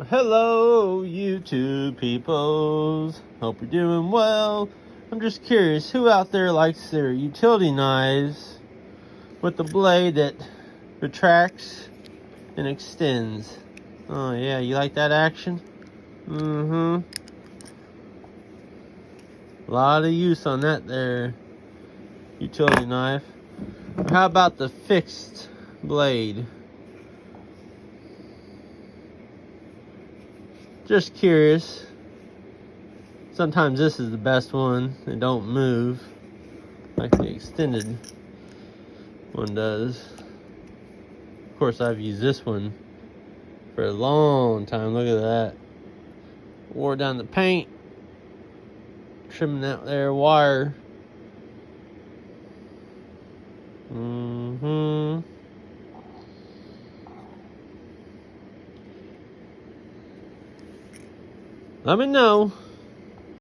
Hello, YouTube peoples. Hope you're doing well. I'm just curious, who out there likes their utility knives with the blade that retracts and extends? Oh yeah, you like that action? A lot of use on that there utility knife. Or how about the fixed blade? Just curious. Sometimes this is the best one. They don't move like the extended one does. Of course, I've used this one for a long time. Look at that. Wore down the paint, trimming out there wire. Let me know